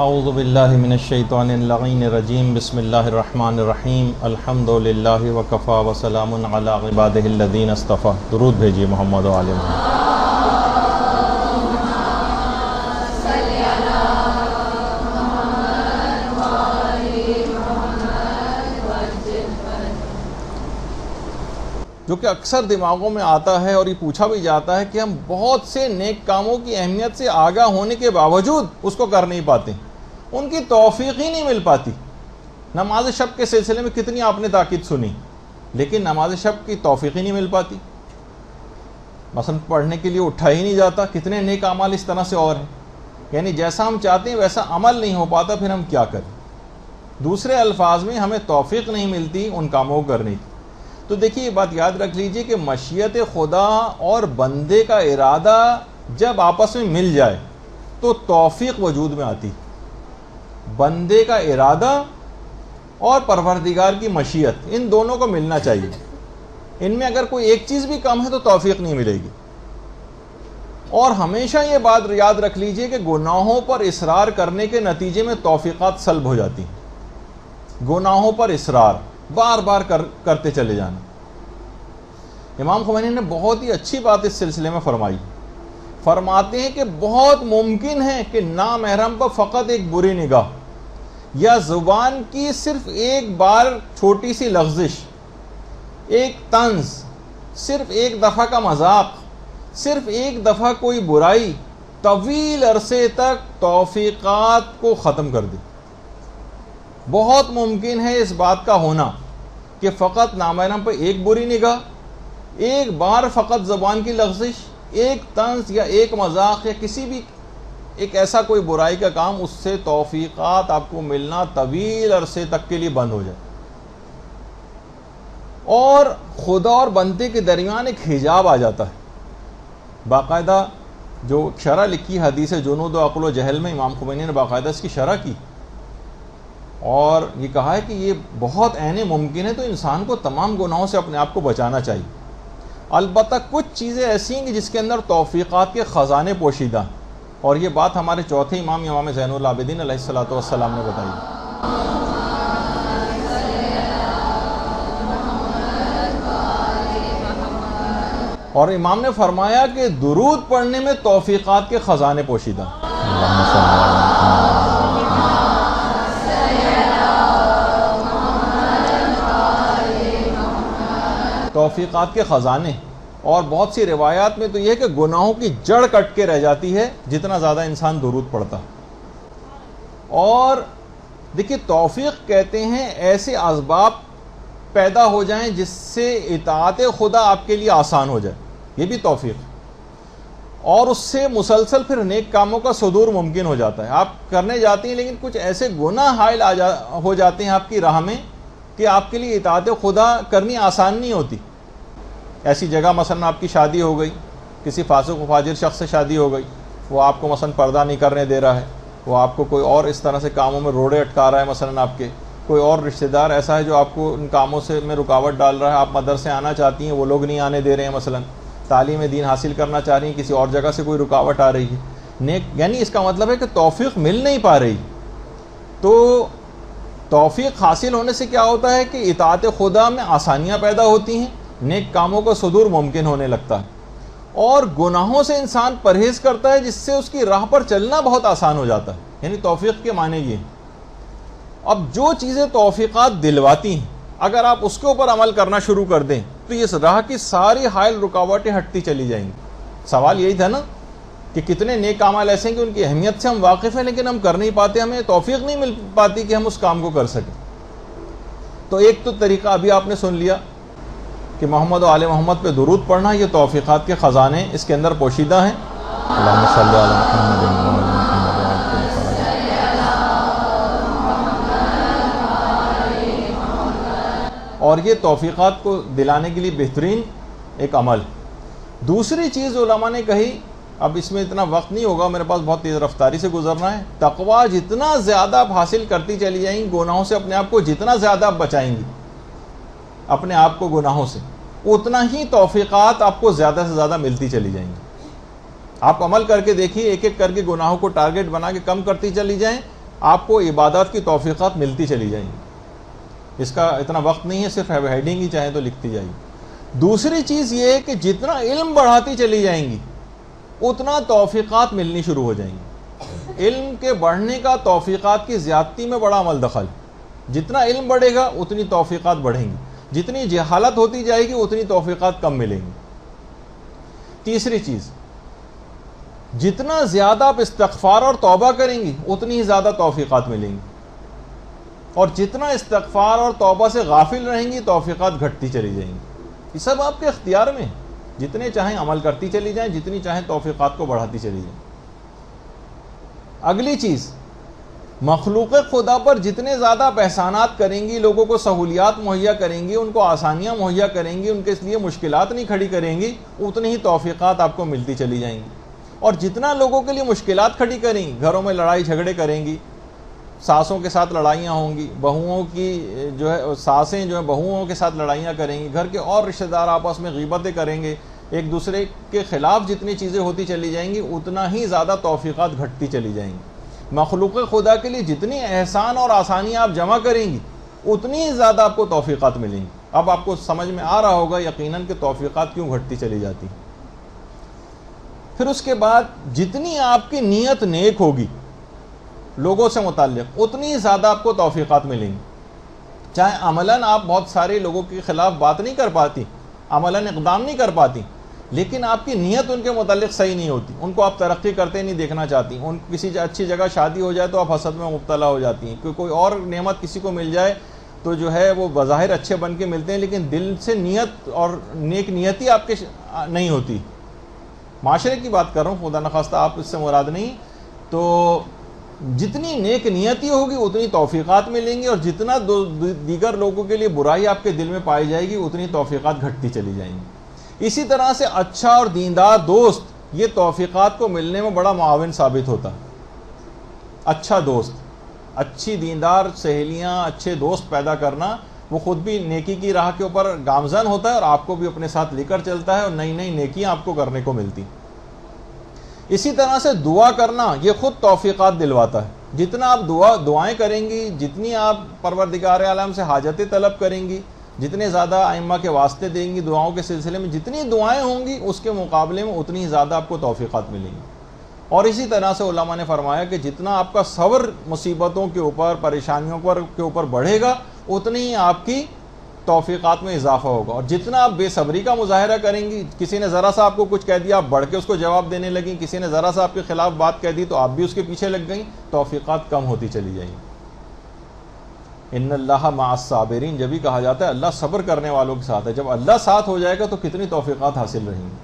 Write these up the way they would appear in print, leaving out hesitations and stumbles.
اعوذ باللہ من الشیطان اللعین الرجیم بسم اللہ الرحمن الرحیم الحمد للہ وکفا وسلام علی عبادہ الذین اصطفیٰ. درود بھیجیے محمد و آل محمد. جو کہ اکثر دماغوں میں آتا ہے اور یہ پوچھا بھی جاتا ہے کہ ہم بہت سے نیک کاموں کی اہمیت سے آگاہ ہونے کے باوجود اس کو کر نہیں پاتے، ان کی توفیق ہی نہیں مل پاتی. نماز شب کے سلسلے میں کتنی آپ نے تاکید سنی، لیکن نماز شب کی توفیق ہی نہیں مل پاتی. مثلا پڑھنے کے لیے اٹھا ہی نہیں جاتا. کتنے نیک اعمال اس طرح سے اور ہیں، یعنی جیسا ہم چاہتے ہیں ویسا عمل نہیں ہو پاتا، پھر ہم کیا کریں؟ دوسرے الفاظ میں ہمیں توفیق نہیں ملتی ان کاموں کو کرنے کی. تو دیکھیے یہ بات یاد رکھ لیجئے کہ مشیت خدا اور بندے کا ارادہ جب آپس میں مل جائے تو توفیق وجود میں آتی. بندے کا ارادہ اور پروردگار کی مشیت، ان دونوں کو ملنا چاہیے. ان میں اگر کوئی ایک چیز بھی کم ہے تو توفیق نہیں ملے گی. اور ہمیشہ یہ بات یاد رکھ لیجئے کہ گناہوں پر اصرار کرنے کے نتیجے میں توفیقات سلب ہو جاتی ہیں. گناہوں پر اصرار، بار بار کرتے چلے جانا. امام خمینی نے بہت ہی اچھی بات اس سلسلے میں فرمائی. فرماتے ہیں کہ بہت ممکن ہے کہ نامحرم پر فقط ایک بری نگاہ یا زبان کی صرف ایک بار چھوٹی سی لغزش، ایک طنز، صرف ایک دفعہ کا مذاق، صرف ایک دفعہ کوئی برائی طویل عرصے تک توفیقات کو ختم کر دے. بہت ممکن ہے اس بات کا ہونا کہ فقط نامحرم پر ایک بری نگاہ، ایک بار فقط زبان کی لغزش، ایک طنز یا ایک مذاق یا کسی بھی ایک ایسا کوئی برائی کا کام، اس سے توفیقات آپ کو ملنا طویل عرصے تک کے لیے بند ہو جائے. اور خدا اور بندے کے درمیان ایک حجاب آ جاتا ہے. باقاعدہ جو شرح لکھی حدیث جنود و عقل و جہل میں امام خمینی نے باقاعدہ اس کی شرح کی اور یہ کہا ہے کہ یہ بہت عین ممکن ہے، تو انسان کو تمام گناہوں سے اپنے آپ کو بچانا چاہیے. البتہ کچھ چیزیں ایسی ہیں کہ جس کے اندر توفیقات کے خزانے پوشیدہ ہیں، اور یہ بات ہمارے چوتھے امام زین العابدین علیہ الصلوۃ والسلام نے بتائی. اور امام نے فرمایا کہ درود پڑھنے میں توفیقات کے خزانے پوشیدہ ہیں. توفیقات کے خزانے. اور بہت سی روایات میں تو یہ ہے کہ گناہوں کی جڑ کٹ کے رہ جاتی ہے جتنا زیادہ انسان درود پڑھتا. اور دیکھیے توفیق کہتے ہیں ایسے اسباب پیدا ہو جائیں جس سے اطاعت خدا آپ کے لیے آسان ہو جائے، یہ بھی توفیق. اور اس سے مسلسل پھر نیک کاموں کا صدور ممکن ہو جاتا ہے. آپ کرنے جاتے ہیں لیکن کچھ ایسے گناہ حائل ہو جاتے ہیں آپ کی راہ میں کہ آپ کے لیے اطاعت خدا کرنی آسان نہیں ہوتی. ایسی جگہ مثلا آپ کی شادی ہو گئی، کسی فاسق و فاجر شخص سے شادی ہو گئی، وہ آپ کو مثلا پردہ نہیں کرنے دے رہا ہے، وہ آپ کو کوئی اور اس طرح سے کاموں میں روڑے اٹکا رہا ہے. مثلا آپ کے کوئی اور رشتہ دار ایسا ہے جو آپ کو ان کاموں سے میں رکاوٹ ڈال رہا ہے. آپ مدرسے آنا چاہتی ہیں، وہ لوگ نہیں آنے دے رہے ہیں. مثلا تعلیم دین حاصل کرنا چاہ رہی ہیں، کسی اور جگہ سے کوئی رکاوٹ آ رہی ہے. یعنی اس کا مطلب ہے کہ توفیق مل نہیں پا رہی. تو توفیق حاصل ہونے سے کیا ہوتا ہے کہ اطاعت خدا میں آسانیاں پیدا ہوتی ہیں، نیک کاموں کا صدور ممکن ہونے لگتا ہے، اور گناہوں سے انسان پرہیز کرتا ہے جس سے اس کی راہ پر چلنا بہت آسان ہو جاتا ہے. یعنی توفیق کے معنی یہ ہیں. اب جو چیزیں توفیقات دلواتی ہیں اگر آپ اس کے اوپر عمل کرنا شروع کر دیں تو یہ راہ کی ساری حائل رکاوٹیں ہٹتی چلی جائیں گی. سوال یہی تھا نا کہ کتنے نیک اعمال ایسے ہیں کہ ان کی اہمیت سے ہم واقف ہیں لیکن ہم کر نہیں پاتے، ہمیں توفیق نہیں مل پاتی کہ ہم اس کام کو کر سکیں. تو ایک تو طریقہ ابھی آپ نے سن لیا کہ محمد و آل محمد پہ درود پڑھنا، یہ توفیقات کے خزانے اس کے اندر پوشیدہ ہیں. اللہم صلی علی محمد. اور یہ توفیقات کو دلانے کے لیے بہترین ایک عمل. دوسری چیز علماء نے کہی، اب اس میں اتنا وقت نہیں ہوگا میرے پاس، بہت تیز رفتاری سے گزرنا ہے. تقویٰ جتنا زیادہ آپ حاصل کرتی چلی جائیں گی، گناہوں سے اپنے آپ کو جتنا زیادہ آپ بچائیں گی اپنے آپ کو گناہوں سے، اتنا ہی توفیقات آپ کو زیادہ سے زیادہ ملتی چلی جائیں گی. آپ عمل کر کے دیکھیے، ایک ایک کر کے گناہوں کو ٹارگٹ بنا کے کم کرتی چلی جائیں آپ کو عبادات کی توفیقات ملتی چلی جائیں گی. اس کا اتنا وقت نہیں ہے، صرف ہیڈنگ ہی چاہیں تو لکھتی جائیے. دوسری چیز یہ ہے کہ جتنا علم بڑھاتی چلی جائیں گی اتنا توفیقات ملنی شروع ہو جائیں گی. علم کے بڑھنے کا توفیقات کی زیادتی میں بڑا عمل دخل. جتنا علم بڑھے گا اتنی توفیقات بڑھیں گی، جتنی جہالت ہوتی جائے گی اتنی توفیقات کم ملیں گی. تیسری چیز، جتنا زیادہ آپ استغفار اور توبہ کریں گی اتنی ہی زیادہ توفیقات ملیں گی، اور جتنا استغفار اور توبہ سے غافل رہیں گی توفیقات گھٹتی چلی جائیں گی. یہ سب آپ کے اختیار میں ہے، جتنے چاہیں عمل کرتی چلی جائیں، جتنی چاہیں توفیقات کو بڑھاتی چلی جائیں. اگلی چیز، مخلوق خدا پر جتنے زیادہ آپ احسانات کریں گی، لوگوں کو سہولیات مہیا کریں گی، ان کو آسانیاں مہیا کریں گی، ان کے لیے مشکلات نہیں کھڑی کریں گی، اتنی ہی توفیقات آپ کو ملتی چلی جائیں گی. اور جتنا لوگوں کے لیے مشکلات کھڑی کریں گی، گھروں میں لڑائی جھگڑے کریں گی، ساسوں کے ساتھ لڑائیاں ہوں گی، بہوؤں کی جو ہے ساسیں جو ہیں بہوؤں کے ساتھ لڑائیاں کریں گی، گھر کے اور رشتہ دار آپس میں غیبتیں کریں گے، ایک دوسرے کے خلاف جتنی چیزیں ہوتی چلی جائیں گی اتنا ہی زیادہ توفیقات گھٹتی چلی جائیں گی. مخلوق خدا کے لیے جتنی احسان اور آسانیاں آپ جمع کریں گی اتنی ہی زیادہ آپ کو توفیقات ملیں گی. اب آپ کو سمجھ میں آ رہا ہوگا یقیناً کہ توفیقات کیوں گھٹتی چلی جاتی. پھر اس کے بعد جتنی آپ کی نیت نیک ہوگی لوگوں سے متعلق اتنی زیادہ آپ کو توفیقات ملیں گی. چاہے عملاً آپ بہت سارے لوگوں کے خلاف بات نہیں کر پاتی، عملاً اقدام نہیں کر پاتی، لیکن آپ کی نیت ان کے متعلق صحیح نہیں ہوتی، ان کو آپ ترقی کرتے نہیں دیکھنا چاہتی. ان کسی اچھی جگہ شادی ہو جائے تو آپ حسد میں مبتلا ہو جاتی ہیں، کوئی اور نعمت کسی کو مل جائے تو جو ہے وہ بظاہر اچھے بن کے ملتے ہیں لیکن دل سے نیت اور نیک نیتی آپ کے نہیں ہوتی. معاشرے کی بات کر رہا ہوں، خدا نخواستہ آپ اس سے مراد نہیں. تو جتنی نیک نیتی ہوگی اتنی توفیقات ملیں گی، اور جتنا دیگر لوگوں کے لیے برائی آپ کے دل میں پائی جائے گی اتنی توفیقات گھٹتی چلی جائیں گی. اسی طرح سے اچھا اور دیندار دوست یہ توفیقات کو ملنے میں بڑا معاون ثابت ہوتا ہے. اچھا دوست، اچھی دیندار سہیلیاں، اچھے دوست پیدا کرنا، وہ خود بھی نیکی کی راہ کے اوپر گامزن ہوتا ہے اور آپ کو بھی اپنے ساتھ لے کر چلتا ہے اور نئی نئی نیکیاں آپ کو کرنے کو ملتی. اسی طرح سے دعا کرنا یہ خود توفیقات دلواتا ہے. جتنا آپ دعائیں کریں گی، جتنی آپ پروردگار عالم سے حاجتیں طلب کریں گی، جتنے زیادہ ائمہ کے واسطے دیں گی دعاؤں کے سلسلے میں، جتنی دعائیں ہوں گی اس کے مقابلے میں اتنی زیادہ آپ کو توفیقات ملیں گی. اور اسی طرح سے علماء نے فرمایا کہ جتنا آپ کا صبر مصیبتوں کے اوپر، پریشانیوں کے اوپر بڑھے گا اتنی ہی آپ کی توفیقات میں اضافہ ہوگا. اور جتنا آپ بے صبری کا مظاہرہ کریں گی، کسی نے ذرا سا آپ کو کچھ کہہ دیا آپ بڑھ کے اس کو جواب دینے لگیں، کسی نے ذرا سا آپ کے خلاف بات کہہ دی تو آپ بھی اس کے پیچھے لگ گئیں، توفیقات کم ہوتی چلی جائیں گی. ان اللہ مع الصابرین جب بھی کہا جاتا ہے اللہ صبر کرنے والوں کے ساتھ ہے. جب اللہ ساتھ ہو جائے گا تو کتنی توفیقات حاصل رہیں گی.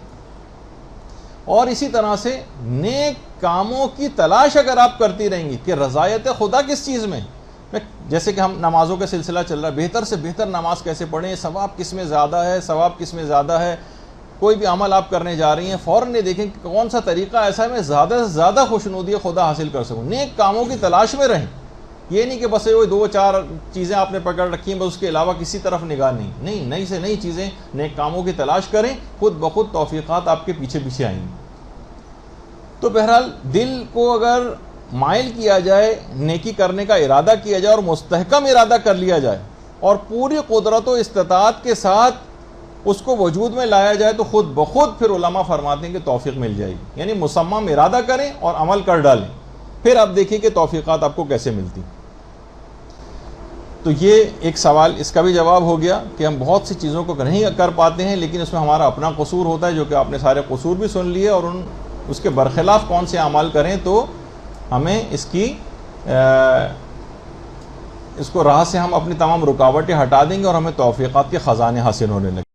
اور اسی طرح سے نیک کاموں کی تلاش اگر آپ کرتی رہیں گی کہ رضایت خدا کس چیز میں، جیسے کہ ہم نمازوں کا سلسلہ چل رہا ہے، بہتر سے بہتر نماز کیسے پڑھیں، ثواب کس میں زیادہ ہے، ثواب کس میں زیادہ ہے. کوئی بھی عمل آپ کرنے جا رہی ہیں فوراً یہ دیکھیں کہ کون سا طریقہ ایسا ہے میں زیادہ سے زیادہ خوشنودی خدا حاصل کر سکوں. نیک کاموں کی تلاش میں رہیں. یہ نہیں کہ بس وہ 2-4 چیزیں آپ نے پکڑ رکھی ہیں بس اس کے علاوہ کسی طرف نگاہ نہیں. نئی سے نئی چیزیں نیک کاموں کی تلاش کریں، خود بخود توفیقات آپ کے پیچھے پیچھے آئیں گی. تو بہرحال دل کو اگر مائل کیا جائے، نیکی کرنے کا ارادہ کیا جائے اور مستحکم ارادہ کر لیا جائے اور پوری قدرت و استطاعت کے ساتھ اس کو وجود میں لایا جائے تو خود بخود پھر علماء فرماتے ہیں کہ توفیق مل جائے گی. یعنی مصمم ارادہ کریں اور عمل کر ڈالیں، پھر آپ دیکھیں کہ توفیقات آپ کو کیسے ملتی. تو یہ ایک سوال اس کا بھی جواب ہو گیا کہ ہم بہت سی چیزوں کو نہیں کر پاتے ہیں لیکن اس میں ہمارا اپنا قصور ہوتا ہے، جو کہ آپ نے سارے قصور بھی سن لیے، اور اس کے برخلاف کون سے اعمال کریں تو ہمیں اس کو راہ سے ہم اپنی تمام رکاوٹیں ہٹا دیں گے اور ہمیں توفیقات کے خزانے حاصل ہونے لگیں.